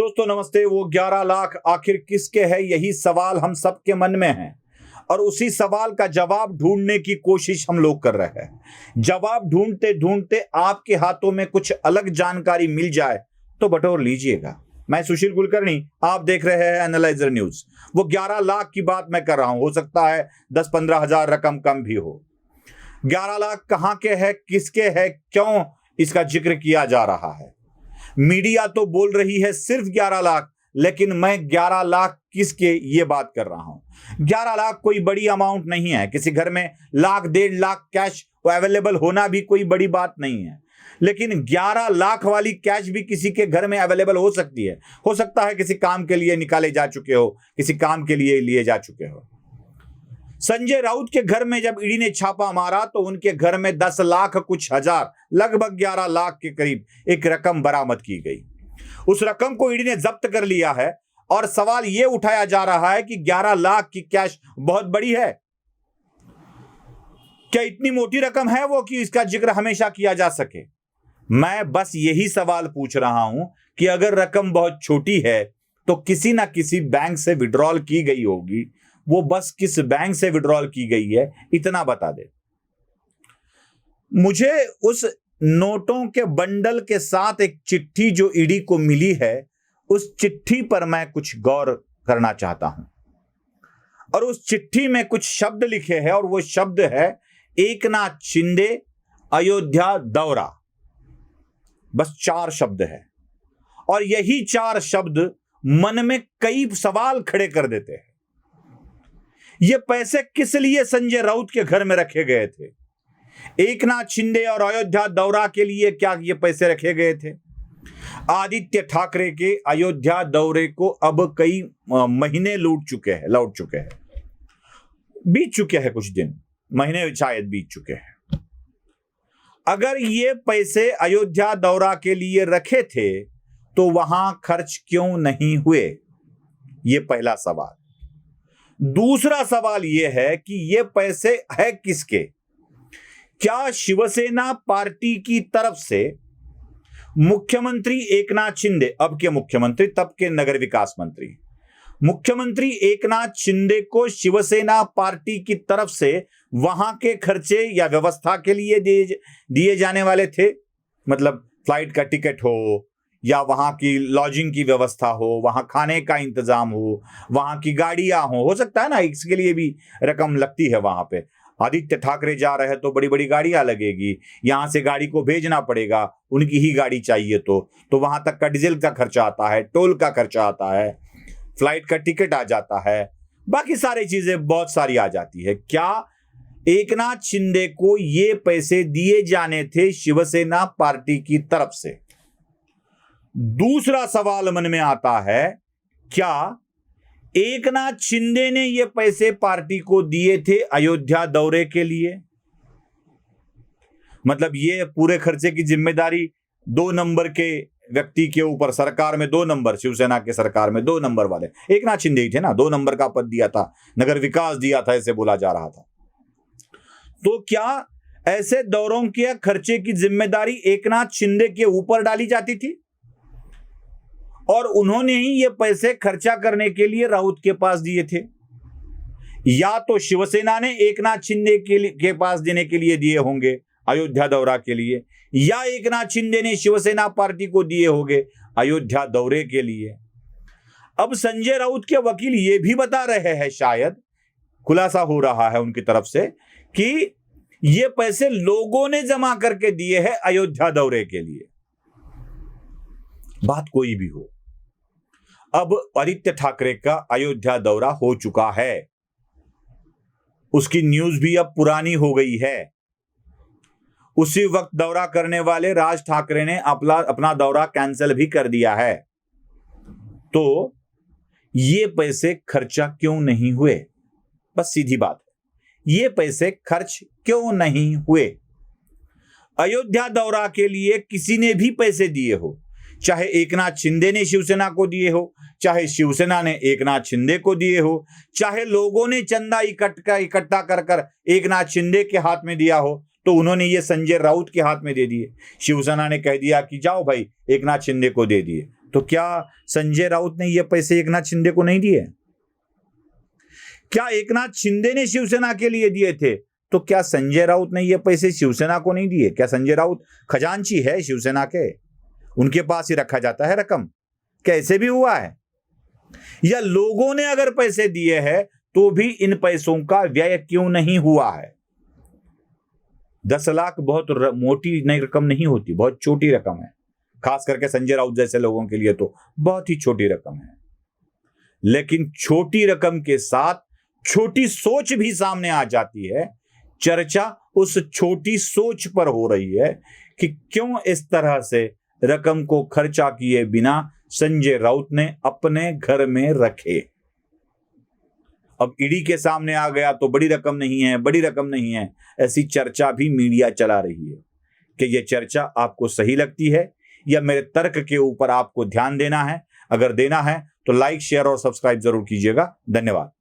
दोस्तों नमस्ते। वो 11 लाख आखिर किसके है, यही सवाल हम सबके मन में है और उसी सवाल का जवाब ढूंढने की कोशिश हम लोग कर रहे हैं। जवाब ढूंढते ढूंढते आपके हाथों में कुछ अलग जानकारी मिल जाए तो बटोर लीजिएगा। मैं सुशील कुलकर्णी, आप देख रहे हैं एनालाइजर न्यूज। वो 11 लाख की बात मैं कर रहा हूं, हो सकता है 10-15 हजार रकम कम भी हो। 11 लाख कहां के है, किसके है, क्यों इसका जिक्र किया जा रहा है? मीडिया तो बोल रही है सिर्फ 11 लाख, लेकिन मैं 11 लाख किसके ये बात कर रहा हूं। 11 लाख कोई बड़ी अमाउंट नहीं है। किसी घर में लाख 1.5 लाख कैश अवेलेबल होना भी कोई बड़ी बात नहीं है, लेकिन 11 लाख वाली कैश भी किसी के घर में अवेलेबल हो सकती है। हो सकता है किसी काम के लिए निकाले जा चुके हो, किसी काम के लिए लिए जा चुके हो। संजय राउत के घर में जब ईडी ने छापा मारा तो उनके घर में 10 लाख कुछ हजार, लगभग 11 लाख के करीब एक रकम बरामद की गई। उस रकम को ईडी ने जब्त कर लिया है और सवाल यह उठाया जा रहा है कि 11 लाख की कैश बहुत बड़ी है क्या? इतनी मोटी रकम है वो कि इसका जिक्र हमेशा किया जा सके? मैं बस यही सवाल पूछ रहा हूं कि अगर रकम बहुत छोटी है तो किसी ना किसी बैंक से विड्रॉल की गई होगी। वो बस किस बैंक से विड्रॉल की गई है इतना बता दे मुझे। उस नोटों के बंडल के साथ एक चिट्ठी जो ईडी को मिली है, उस चिट्ठी पर मैं कुछ गौर करना चाहता हूं। और उस चिट्ठी में कुछ शब्द लिखे हैं और वो शब्द है एकनाथ शिंदे अयोध्या दौरा। बस 4 शब्द है और यही 4 शब्द मन में कई सवाल खड़े कर देते हैं। ये पैसे किस लिए संजय राउत के घर में रखे गए थे? एकनाथ शिंदे और अयोध्या दौरा के लिए क्या ये पैसे रखे गए थे? आदित्य ठाकरे के अयोध्या दौरे को अब कई महीने लौट चुके हैं, बीत चुके हैं, कुछ दिन महीने शायद बीत चुके हैं। अगर ये पैसे अयोध्या दौरा के लिए रखे थे तो वहां खर्च क्यों नहीं हुए? ये पहला सवाल। दूसरा सवाल यह है कि ये पैसे है किसके? क्या शिवसेना पार्टी की तरफ से मुख्यमंत्री एकनाथ शिंदे, अब के मुख्यमंत्री तब के नगर विकास मंत्री, मुख्यमंत्री एकनाथ शिंदे को शिवसेना पार्टी की तरफ से वहां के खर्चे या व्यवस्था के लिए दिए जाने वाले थे? मतलब फ्लाइट का टिकट हो या वहां की लॉजिंग की व्यवस्था हो, वहां खाने का इंतजाम हो, वहां की गाड़ियां हो सकता है ना, इसके लिए भी रकम लगती है। वहां पे आदित्य ठाकरे जा रहे हैं तो बड़ी बड़ी गाड़ियां लगेगी, यहां से गाड़ी को भेजना पड़ेगा, उनकी ही गाड़ी चाहिए तो वहां तक का डीजल का खर्चा आता है, टोल का खर्चा आता है, फ्लाइट का टिकट आ जाता है, बाकी सारी चीजें बहुत सारी आ जाती है। क्या एकनाथ शिंदे को ये पैसे दिए जाने थे शिवसेना पार्टी की तरफ से? दूसरा सवाल मन में आता है, क्या एकनाथ शिंदे ने ये पैसे पार्टी को दिए थे अयोध्या दौरे के लिए? मतलब ये पूरे खर्चे की जिम्मेदारी 2 नंबर के व्यक्ति के ऊपर, सरकार में 2 नंबर, शिवसेना के सरकार में 2 नंबर वाले एकनाथ शिंदे ही थे ना, 2 नंबर का पद दिया था, नगर विकास दिया था, ऐसे बोला जा रहा था। तो क्या ऐसे दौरों के खर्चे की जिम्मेदारी एकनाथ शिंदे के ऊपर डाली जाती थी और उन्होंने ही ये पैसे खर्चा करने के लिए राउत के पास दिए थे? या तो शिवसेना ने एकनाथ शिंदे के पास देने के लिए दिए होंगे अयोध्या दौरा के लिए, या एकनाथ शिंदे ने शिवसेना पार्टी को दिए होंगे अयोध्या दौरे के लिए। अब संजय राउत के वकील ये भी बता रहे हैं, शायद खुलासा हो रहा है उनकी तरफ से, कि ये पैसे लोगों ने जमा करके दिए हैं अयोध्या दौरे के लिए। बात कोई भी हो, अब आदित्य ठाकरे का अयोध्या दौरा हो चुका है, उसकी न्यूज भी अब पुरानी हो गई है। उसी वक्त दौरा करने वाले राज ठाकरे ने अपना दौरा कैंसिल भी कर दिया है। तो ये पैसे खर्चा क्यों नहीं हुए? बस सीधी बात है, ये पैसे खर्च क्यों नहीं हुए? अयोध्या दौरा के लिए किसी ने भी पैसे दिए हो, चाहे एकनाथ शिंदे ने शिवसेना को दिए हो, चाहे शिवसेना ने एकनाथ शिंदे को दिए हो, चाहे लोगों ने चंदा इकट्ठा कर एकनाथ शिंदे के हाथ में दिया हो, तो उन्होंने ये संजय राउत के हाथ में दे दिए। शिवसेना ने कह दिया कि जाओ भाई एकनाथ शिंदे को दे दिए, तो क्या संजय राउत ने ये पैसे एकनाथ शिंदे को नहीं दिए? क्या एकनाथ शिंदे ने शिवसेना के लिए दिए थे? तो क्या संजय राउत ने ये पैसे शिवसेना को नहीं दिए? क्या संजय राउत खजांची है शिवसेना के? उनके पास ही रखा जाता है रकम? कैसे भी हुआ है? या लोगों ने अगर पैसे दिए हैं तो भी इन पैसों का व्यय क्यों नहीं हुआ है? 10 लाख बहुत मोटी नई रकम नहीं होती, बहुत छोटी रकम है। खास करके संजय राउत जैसे लोगों के लिए तो बहुत ही छोटी रकम है। लेकिन छोटी रकम के साथ छोटी सोच भी सामने आ जाती है। चर्चा उस छोटी सोच पर हो रही है कि क्यों इस तरह से रकम को खर्चा किए बिना संजय राउत ने अपने घर में रखे। अब ईडी के सामने आ गया तो बड़ी रकम नहीं है, बड़ी रकम नहीं है, ऐसी चर्चा भी मीडिया चला रही है। कि यह चर्चा आपको सही लगती है या मेरे तर्क के ऊपर आपको ध्यान देना है? अगर देना है तो लाइक, शेयर और सब्सक्राइब जरूर कीजिएगा। धन्यवाद।